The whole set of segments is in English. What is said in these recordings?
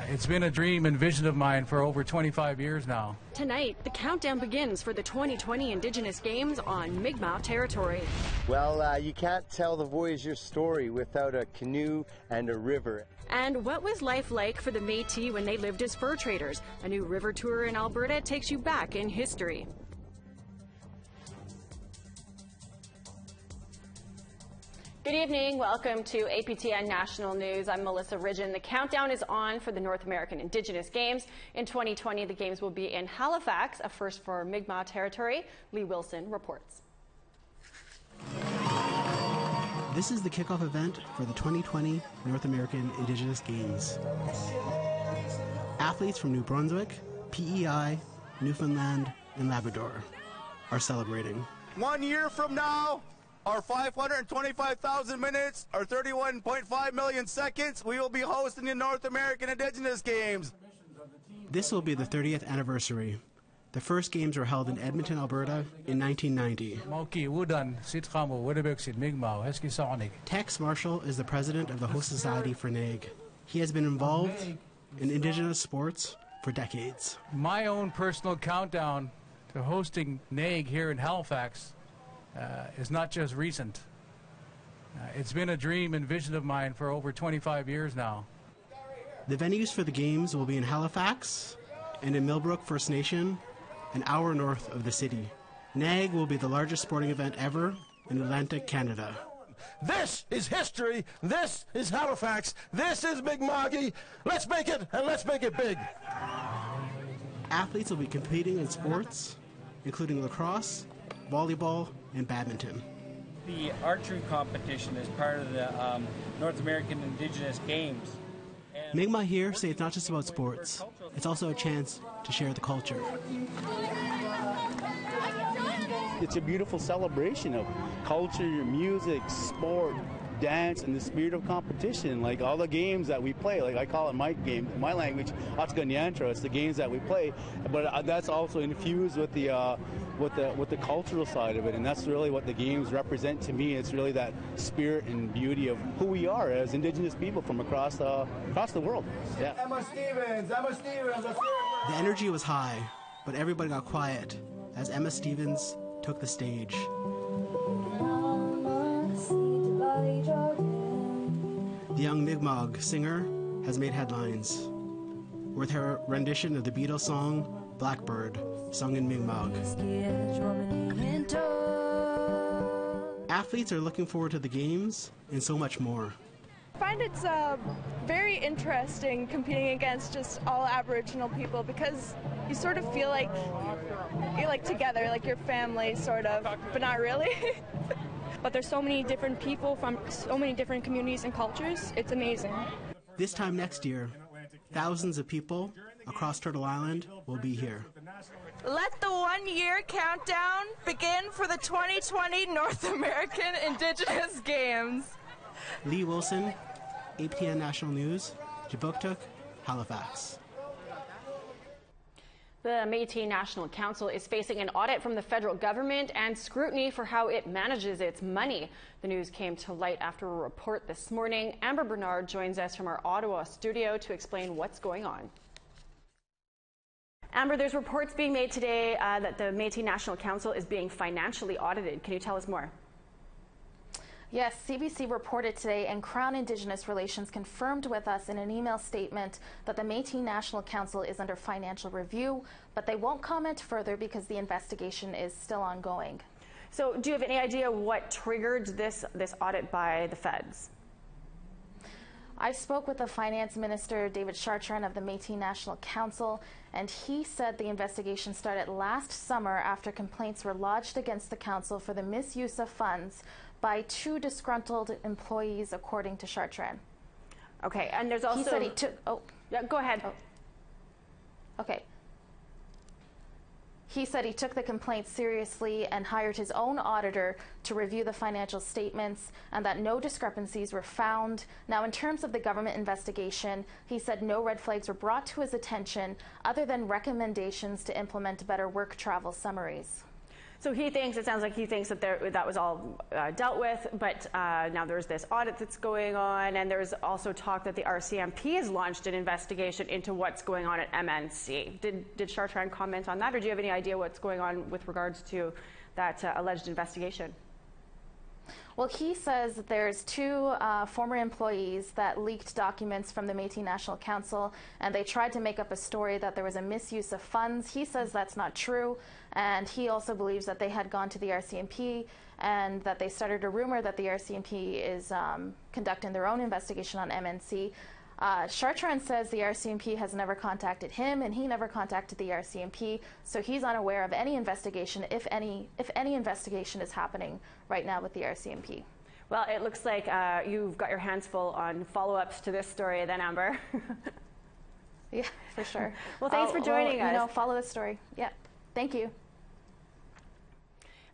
It's been a dream and vision of mine for over 25 years now. Tonight, the countdown begins for the 2020 Indigenous Games on Mi'kmaq territory. Well, you can't tell the Voyageur story without a canoe and a river. And what was life like for the Metis when they lived as fur traders? A new river tour in Alberta takes you back in history. Good evening. Welcome to APTN National News. I'm Melissa Ridgen. The countdown is on for the North American Indigenous Games. In 2020, the Games will be in Halifax, a first for Mi'kmaq territory. Lee Wilson reports. This is the kickoff event for the 2020 North American Indigenous Games. Athletes from New Brunswick, PEI, Newfoundland, and Labrador are celebrating. 1 year from now, our 525,000 minutes, our 31.5 million seconds, we will be hosting the North American Indigenous Games. This will be the 30th anniversary. The first games were held in Edmonton, Alberta in 1990. Tex Marshall is the president of the Host Society for NAIG. He has been involved in Indigenous sports for decades. My own personal countdown to hosting NAIG here in Halifax is not just recent. It's been a dream and vision of mine for over 25 years now. The venues for the games will be in Halifax and in Millbrook First Nation, an hour north of the city. NAIG will be the largest sporting event ever in Atlantic Canada. This is history. This is Halifax. This is Mi'kmaq. Let's make it, and let's make it big. Athletes will be competing in sports, including lacrosse, volleyball, and badminton. The archery competition is part of the North American Indigenous Games. Mi'kmaq here say it's not just about sports, it's also a chance to share the culture. It's a beautiful celebration of culture, music, sport, dance, and the spirit of competition. Like all the games that we play, like I call it my game, my language, Atsukanyantra, it's the games that we play, but that's also infused with the cultural side of it, and that's really what the games represent to me. It's really that spirit and beauty of who we are as Indigenous people from across the world. Yeah. Emma Stevens. The energy was high, but everybody got quiet as Emma Stevens took the stage. The young Mi'kmaq singer has made headlines with her rendition of the Beatles song Blackbird, sung in Mi'kmaq. Athletes are looking forward to the games and so much more. I find it's very interesting competing against just all Aboriginal people because you sort of feel like you're like together, like your family sort of, but not really. But there's so many different people from so many different communities and cultures. It's amazing. This time next year, thousands of people across Turtle Island will be here. Let the 1 year countdown begin for the 2020 North American Indigenous Games. Lee Wilson, APTN National News, Jabuktuk, Halifax. The Metis National Council is facing an audit from the federal government and scrutiny for how it manages its money. The news came to light after a report this morning. Amber Bernard joins us from our Ottawa studio to explain what's going on. Amber, there's reports being made today that the Metis National Council is being financially audited. Can you tell us more? Yes, CBC reported today, and Crown Indigenous Relations confirmed with us in an email statement that the Metis National Council is under financial review, but they won't comment further because the investigation is still ongoing. So do you have any idea what triggered this audit by the feds? I spoke with the Finance Minister, David Chartrand, of the Metis National Council, and he said the investigation started last summer after complaints were lodged against the council for the misuse of funds by 2 disgruntled employees, according to Chartrand. Okay, and there's also... He said he took... Oh. Yeah, go ahead. Oh. Okay. He said he took the complaint seriously and hired his own auditor to review the financial statements and that no discrepancies were found. Now, in terms of the government investigation, he said no red flags were brought to his attention other than recommendations to implement better work travel summaries. So it sounds like he thinks that that was all dealt with, but now there's this audit that's going on, and there's also talk that the RCMP has launched an investigation into what's going on at MNC. Did Chartrand comment on that, or do you have any idea what's going on with regards to that alleged investigation? Well, he says that there's two former employees that leaked documents from the Métis National Council, and they tried to make up a story that there was a misuse of funds. He says that's not true, and he also believes that they had gone to the RCMP and that they started a rumor that the RCMP is conducting their own investigation on MNC. Chartrand says the RCMP has never contacted him, and he never contacted the RCMP, so he's unaware of any investigation, if any investigation is happening right now with the RCMP. Well, it looks like you've got your hands full on follow-ups to this story then, Amber. Yeah, for sure. Well, thanks for joining us. You know, follow the story. Yeah, thank you.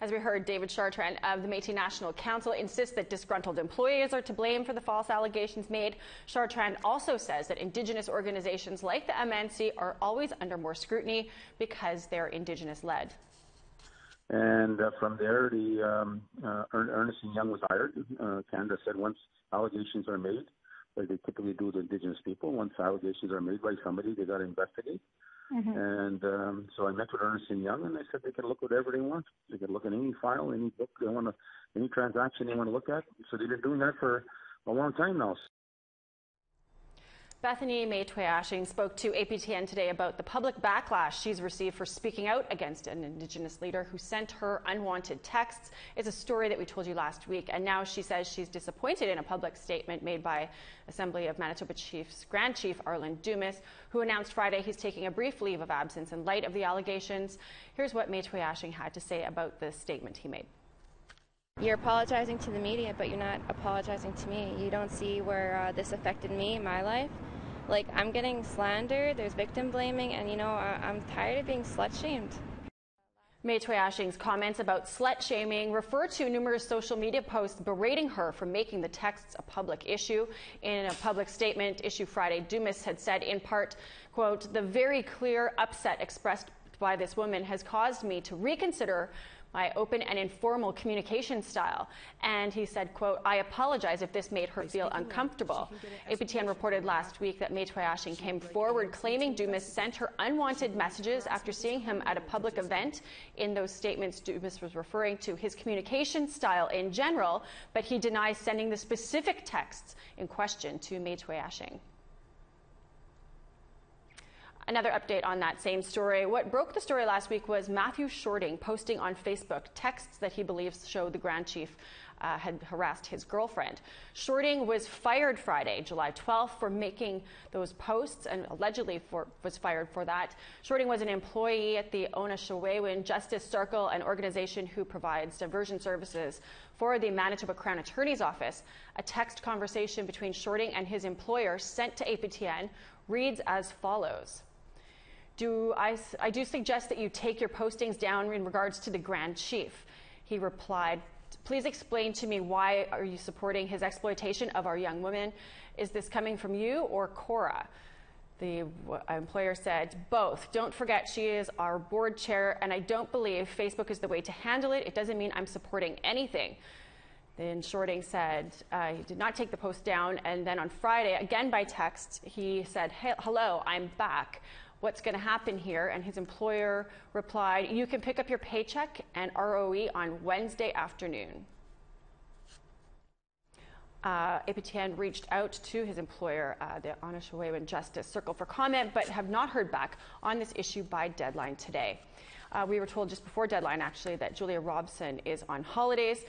As we heard, David Chartrand of the Métis National Council insists that disgruntled employees are to blame for the false allegations made. Chartrand also says that Indigenous organizations like the MNC are always under more scrutiny because they're Indigenous-led. And from there, Ernst & Young was hired. Canada said once allegations are made, like they typically do with Indigenous people, once allegations are made by somebody, they got to investigate. Mm-hmm. And so I met with Ernst & Young, and they said they can look whatever they want. They can look at any file, any book they want to, any transaction they want to look at. So they've been doing that for a long time now. Bethany May-Twayashing spoke to APTN today about the public backlash she's received for speaking out against an Indigenous leader who sent her unwanted texts. It's a story that we told you last week, and now she says she's disappointed in a public statement made by Assembly of Manitoba Chief's Grand Chief Arlen Dumas, who announced Friday he's taking a brief leave of absence in light of the allegations. Here's what May-Twayashing had to say about the statement he made. You're apologizing to the media, but you're not apologizing to me. You don't see where this affected me in my life. Like, I'm getting slandered, there's victim blaming, and, you know, I'm tired of being slut-shamed. May-Twayashing's comments about slut-shaming refer to numerous social media posts berating her for making the texts a public issue. In a public statement issued Friday, Dumas had said, in part, quote, "The very clear upset expressed by this woman has caused me to reconsider my open and informal communication style." And he said, quote, "I apologize if this made her feel uncomfortable." APTN reported last week that May-Twayashing came forward claiming Dumas sent her unwanted messages after seeing him at a public event. In those statements, Dumas was referring to his communication style in general, but he denies sending the specific texts in question to May-Twayashing. Another update on that same story. What broke the story last week was Matthew Shorting posting on Facebook texts that he believes showed the Grand Chief had harassed his girlfriend. Shorting was fired Friday, July 12th, for making those posts, and allegedly was fired for that. Shorting was an employee at the Onashawewin Justice Circle, an organization who provides diversion services for the Manitoba Crown Attorney's Office. A text conversation between Shorting and his employer sent to APTN reads as follows. I do suggest that you take your postings down in regards to the Grand Chief. He replied, "Please explain to me, why are you supporting his exploitation of our young women? Is this coming from you or Cora?" The employer said, "Both. Don't forget she is our board chair, and I don't believe Facebook is the way to handle it. It doesn't mean I'm supporting anything." Then Shorting said he did not take the post down, and then on Friday, again by text, he said, "Hey, hello, I'm back. What's going to happen here?" And his employer replied, "You can pick up your paycheck and ROE on Wednesday afternoon." APTN reached out to his employer, the Onashawewin Justice Circle, for comment, but have not heard back on this issue by deadline today. We were told just before deadline, actually, that Julia Robson is on holidays.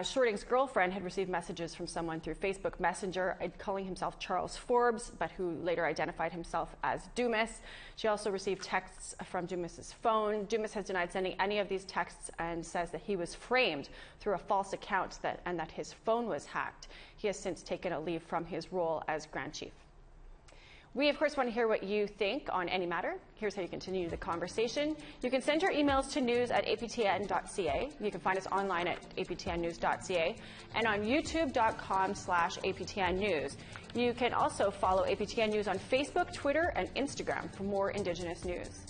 Shorting's girlfriend had received messages from someone through Facebook Messenger calling himself Charles Forbes, but who later identified himself as Dumas. She also received texts from Dumas's phone. Dumas has denied sending any of these texts and says that he was framed through a false account and that his phone was hacked. He has since taken a leave from his role as Grand Chief. We, of course, want to hear what you think on any matter. Here's how you continue the conversation. You can send your emails to news@aptn.ca. You can find us online at aptnnews.ca and on youtube.com/aptn news. You can also follow APTN News on Facebook, Twitter, and Instagram for more Indigenous news.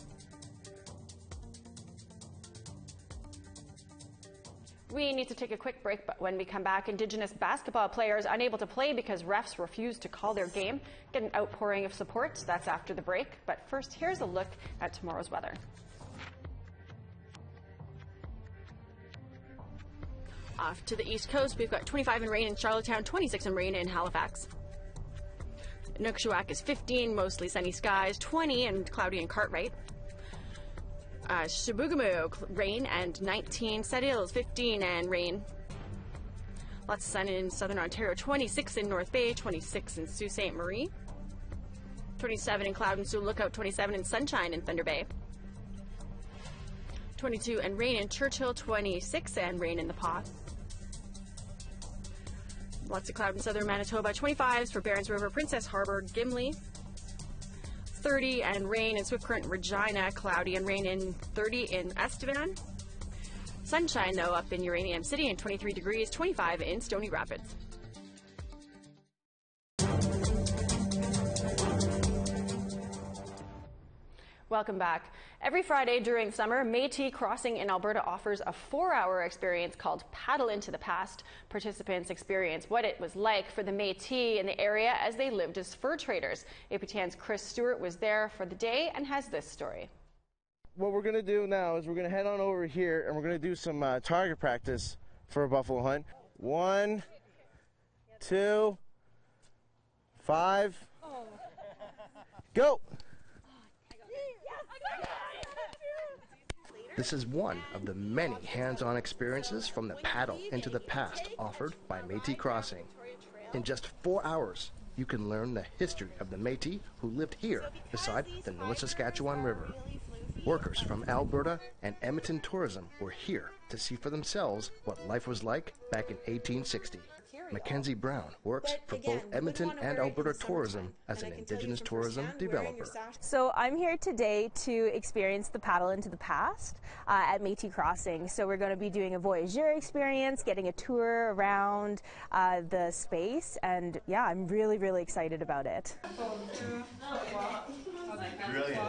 We need to take a quick break, but when we come back, Indigenous basketball players unable to play because refs refused to call their game get an outpouring of support. That's after the break. But first, here's a look at tomorrow's weather. Off to the east coast, we've got 25 and rain in Charlottetown, 26 and rain in Halifax. Nukshuak is 15, mostly sunny skies, 20 and cloudy in Cartwright. Chibougamau, rain and 19. St. Hills, 15 and rain. Lots of sun in southern Ontario, 26 in North Bay, 26 in Sault Ste. Marie. 27 in cloud in Sioux Lookout, 27 in sunshine in Thunder Bay. 22 and rain in Churchill, 26 and rain in the Paw. Lots of cloud in southern Manitoba, 25s for Barons River, Princess Harbour, Gimli. 30 and rain in Swift Current, Regina, cloudy and rain in 30 in Estevan. Sunshine, though, up in Uranium City and 23 degrees, 25 in Stony Rapids. Welcome back. Every Friday during summer, Metis Crossing in Alberta offers a 4-hour experience called Paddle into the Past. Participants experience what it was like for the Metis in the area as they lived as fur traders. APTN's Chris Stewart was there for the day and has this story. What we're going to do now is we're going to head on over here and we're going to do some target practice for a buffalo hunt. 1, 2, 5, go! This is one of the many hands-on experiences from the Paddle into the Past offered by Metis Crossing. In just 4 hours, you can learn the history of the Metis who lived here beside the North Saskatchewan River. Workers from Alberta and Edmonton Tourism were here to see for themselves what life was like back in 1860. Mackenzie Brown works for both Edmonton and Alberta Tourism as an Indigenous tourism developer. So I'm here today to experience the Paddle into the Past at Metis Crossing. So we're going to be doing a voyageur experience, getting a tour around the space, and yeah, I'm really, really excited about it. Brilliant.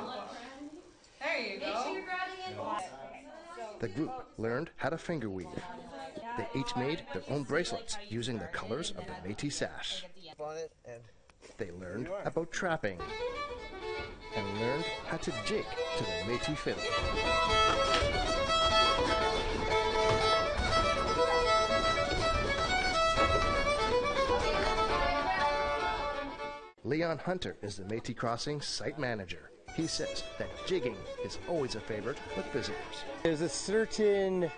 There you go. The group learned how to finger weave. They each made their own bracelets using the colors of the Metis sash. They learned about trapping and learned how to jig to the Metis fiddle. Leon Hunter is the Metis Crossing site manager. He says that jigging is always a favorite with visitors. There's a certain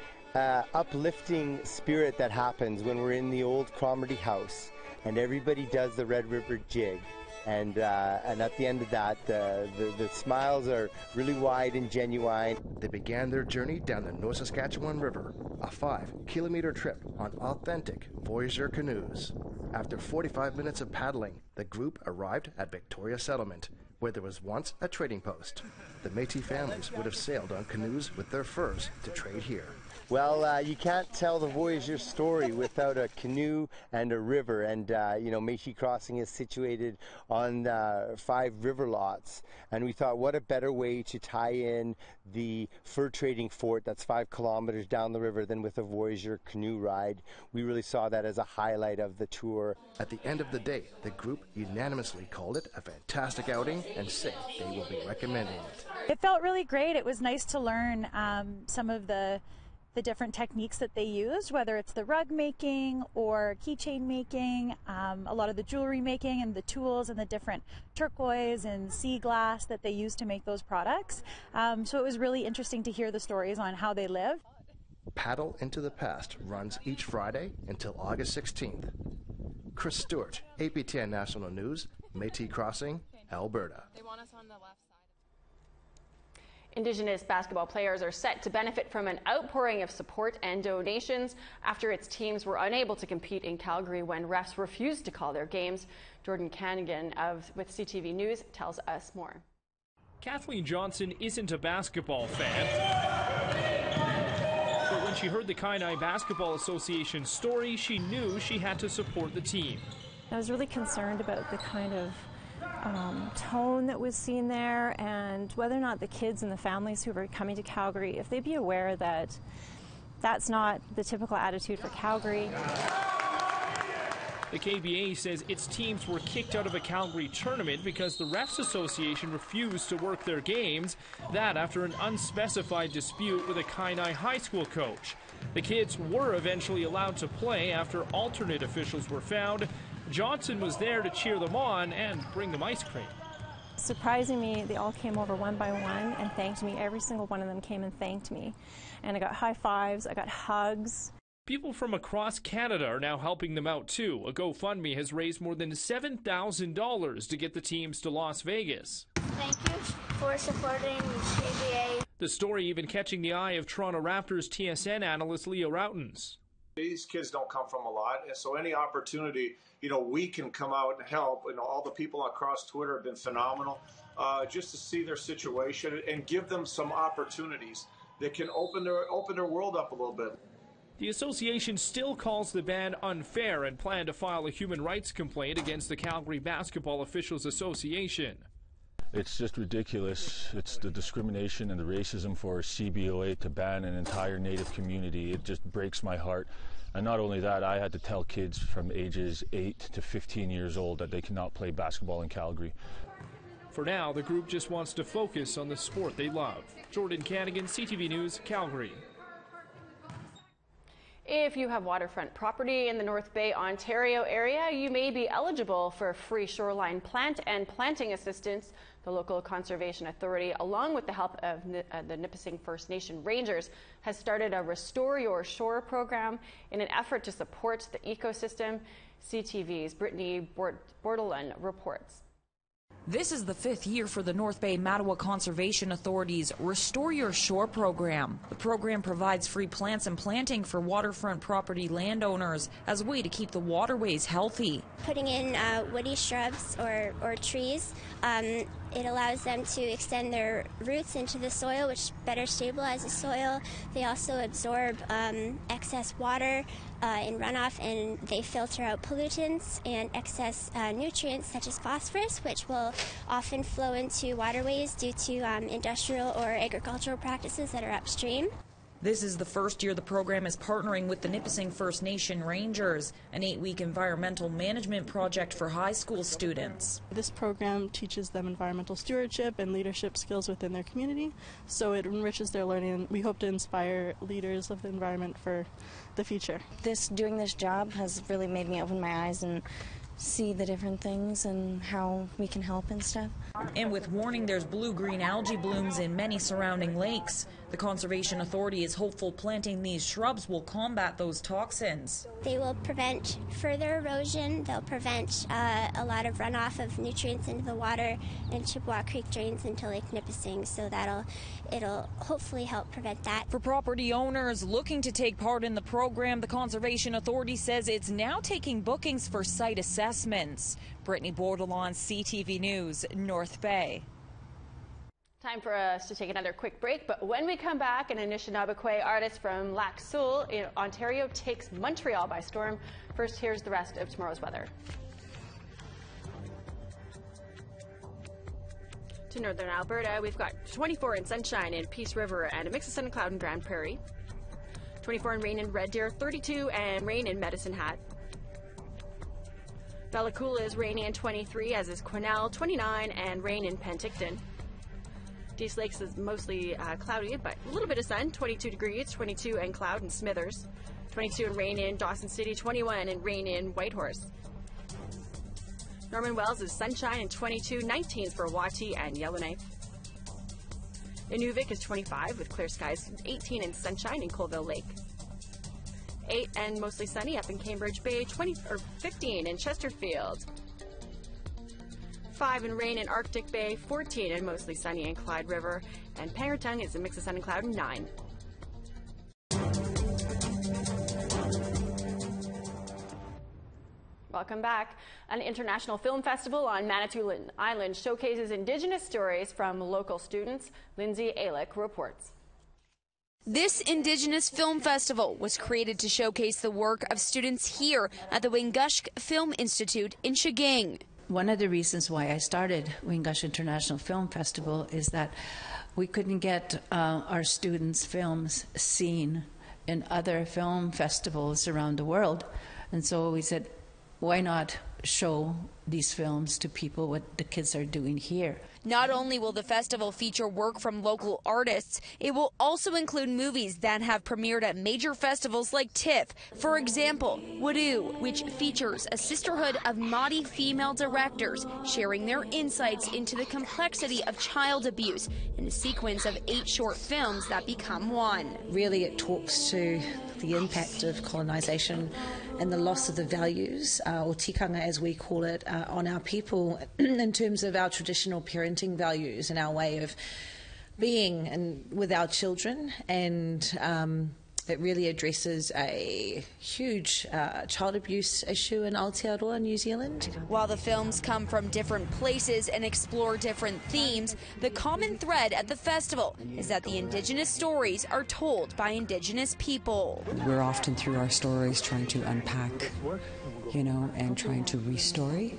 uplifting spirit that happens when we're in the old Cromarty house and everybody does the Red River jig. And at the end of that, the smiles are really wide and genuine. They began their journey down the North Saskatchewan River, a 5-kilometer trip on authentic voyageur canoes. After 45 minutes of paddling, the group arrived at Victoria Settlement, where there was once a trading post. The Metis families would have sailed on canoes with their furs to trade here. Well, you can't tell the voyageur story without a canoe and a river, and you know, Metis Crossing is situated on 5 river lots, and we thought what a better way to tie in the fur trading fort that's 5 kilometers down the river than with a voyageur canoe ride. We really saw that as a highlight of the tour. At the end of the day, the group unanimously called it a fantastic outing and said they will be recommending it. It felt really great. It was nice to learn some of the different techniques that they use, whether it's the rug making or keychain making, a lot of the jewelry making and the tools and the different turquoise and sea glass that they use to make those products. So it was really interesting to hear the stories on how they live. Paddle into the Past runs each Friday until August 16th. Chris Stewart, APTN National News, Metis Crossing, Alberta. They want us on the left side. Indigenous basketball players are set to benefit from an outpouring of support and donations after its teams were unable to compete in Calgary when refs refused to call their games. Jordan Canigan with CTV News tells us more. Kathleen Johnson isn't a basketball fan, but when she heard the Kainai Basketball Association story, she knew she had to support the team. I was really concerned about the kind of tone that was seen there, and whether or not the kids and the families who were coming to Calgary, if they'd be aware that That's not the typical attitude for Calgary. The KBA says its teams were kicked out of a Calgary tournament because the Refs Association refused to work their games. That after an unspecified dispute with a Kainai High School coach. The kids were eventually allowed to play after alternate officials were found. Johnson was there to cheer them on and bring them ice cream. Surprising me, they all came over one by one and thanked me. Every single one of them came and thanked me. And I got high fives, I got hugs. People from across Canada are now helping them out too. A GoFundMe has raised more than $7,000 to get the teams to Las Vegas. Thank you for supporting KBA. The story even catching the eye of Toronto Raptors TSN analyst Leo Routens. These kids don't come from a lot, and so any opportunity, we can come out and help. All the people across Twitter have been phenomenal, just to see their situation and give them some opportunities that can open their world up a little bit. The association still calls the ban unfair and plan to file a human rights complaint against the Calgary Basketball Officials Association. It's just ridiculous. It's the discrimination and the racism for CBOA to ban an entire Native community. It just breaks my heart. And not only that, I had to tell kids from ages 8 to 15 years old that they cannot play basketball in Calgary. For now, the group just wants to focus on the sport they love. Jordan Canigan, CTV News, Calgary. If you have waterfront property in the North Bay, Ontario area, you may be eligible for free shoreline plant and planting assistance. The local conservation authority, along with the help of the Nipissing First Nation Rangers, has started a Restore Your Shore program in an effort to support the ecosystem. CTV's Brittany Bordelon reports. This is the 5th year for the North Bay Mattawa Conservation Authority's Restore Your Shore program. The program provides free plants and planting for waterfront property landowners as a way to keep the waterways healthy. Putting in woody shrubs or trees, it allows them to extend their roots into the soil, which better stabilizes the soil. They also absorb excess water in runoff, and they filter out pollutants and excess nutrients such as phosphorus, which will often flow into waterways due to industrial or agricultural practices that are upstream. This is the first year the program is partnering with the Nipissing First Nation Rangers, an 8-week environmental management project for high school students. This program teaches them environmental stewardship and leadership skills within their community, so it enriches their learning, and we hope to inspire leaders of the environment for the future. Doing this job has really made me open my eyes and see the different things and how we can help and stuff. And with warning there's blue-green algae blooms in many surrounding lakes, the Conservation Authority is hopeful planting these shrubs will combat those toxins. They will prevent further erosion. They'll prevent a lot of runoff of nutrients into the water and Chippewa Creek drains into Lake Nipissing, so it'll hopefully help prevent that. For property owners looking to take part in the program, the Conservation Authority says it's now taking bookings for site assessments. Brittany Bordelon, CTV News, North Bay. Time for us to take another quick break, but when we come back, an Anishinaabe artist from Lac Seul in Ontario takes Montreal by storm. First, here's the rest of tomorrow's weather. To northern Alberta, we've got 24 in sunshine in Peace River and a mix of sun and cloud in Grand Prairie. 24 in rain in Red Deer, 32 and rain in Medicine Hat. Belle is rainy and 23, as is Quesnel, 29 and rain in Penticton. East Lakes is mostly cloudy, but a little bit of sun, 22 degrees, 22 and cloud in Smithers, 22 and rain in Dawson City, 21 and rain in Whitehorse. Norman Wells is sunshine and 22, 19s for Wati and Yellowknife. Inuvik is 25 with clear skies, 18 and sunshine in Colville Lake. 8 and mostly sunny up in Cambridge Bay, 15 in Chesterfield. 5 and rain in Arctic Bay, 14 and mostly sunny in Clyde River, and Pangertung is a mix of sun and cloud, 9. Welcome back. An international film festival on Manitoulin Island showcases Indigenous stories from local students. Lindsay Alick reports. This Indigenous Film Festival was created to showcase the work of students here at the Wingushk Film Institute in Chigang. One of the reasons why I started Wingushk International Film Festival is that we couldn't get our students' films seen in other film festivals around the world. And so we said, why not show these films to people, what the kids are doing here? Not only will the festival feature work from local artists, it will also include movies that have premiered at major festivals like TIFF. For example, Wadu, which features a sisterhood of Māori female directors sharing their insights into the complexity of child abuse in a sequence of 8 short films that become one. Really, it talks to the impact of colonisation and the loss of the values, or tikanga as we call it, on our people in terms of our traditional parenting values and our way of being and with our children. And it really addresses a huge child abuse issue in Aotearoa, New Zealand. While the films come from different places and explore different themes, the common thread at the festival is that the Indigenous stories are told by Indigenous people. We're often through our stories trying to unpack, and trying to restory,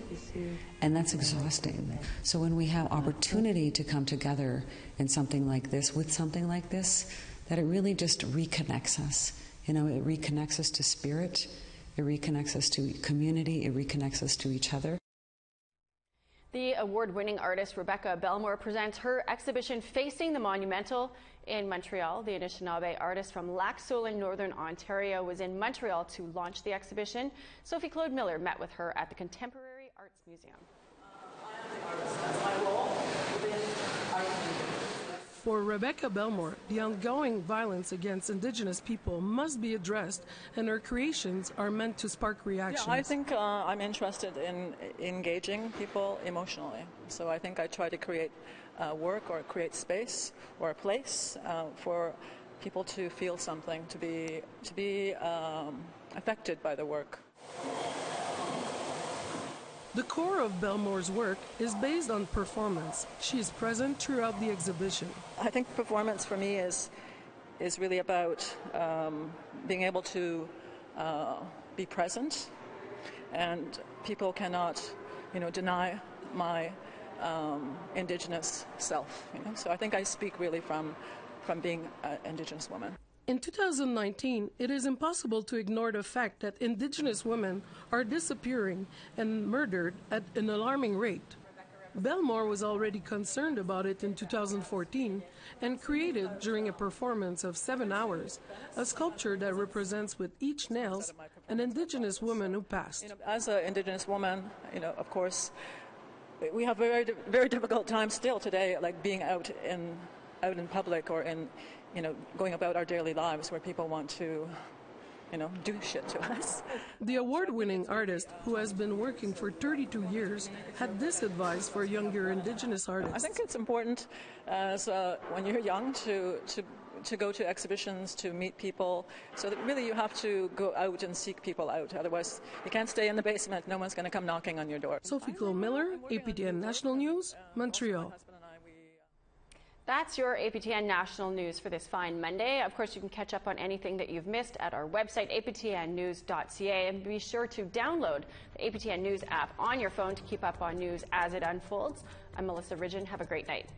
and that's exhausting. So when we have opportunity to come together in something like this, with something like this, that it really just reconnects us. It reconnects us to spirit, it reconnects us to community, it reconnects us to each other. The award-winning artist Rebecca Belle presents her exhibition Facing the Monumental in Montreal. The Anishinaabe artist from Lac Seul in Northern Ontario was in Montreal to launch the exhibition. Sophie Claude Miller met with her at the Contemporary Arts Museum. For Rebecca Belle, the ongoing violence against Indigenous people must be addressed, and her creations are meant to spark reactions. Yeah, I think I'm interested in engaging people emotionally. So I think I try to create work or create space or a place for people to feel something, to be affected by the work. The core of Bellemore's work is based on performance. She is present throughout the exhibition. I think performance for me is really about being able to be present, and people cannot, deny my Indigenous self. So I think I speak really from being an Indigenous woman. In 2019, it is impossible to ignore the fact that Indigenous women are disappearing and murdered at an alarming rate. Belle was already concerned about it in 2014 and created, during a performance of 7 hours, a sculpture that represents with each nails an Indigenous woman who passed. As an Indigenous woman, of course, we have very, very difficult time still today, like being out in public or in going about our daily lives where people want to, do shit to us. The award-winning artist, who has been working for 32 years, had this advice for younger Indigenous artists. I think it's important as when you're young to go to exhibitions, to meet people, so that really you have to go out and seek people out. Otherwise, you can't stay in the basement. No one's going to come knocking on your door. Sophie Claude Miller, APTN National News, Montreal. That's your APTN National News for this fine Monday. Of course, you can catch up on anything that you've missed at our website, aptnnews.ca, and be sure to download the APTN News app on your phone to keep up on news as it unfolds. I'm Melissa Ridgen. Have a great night.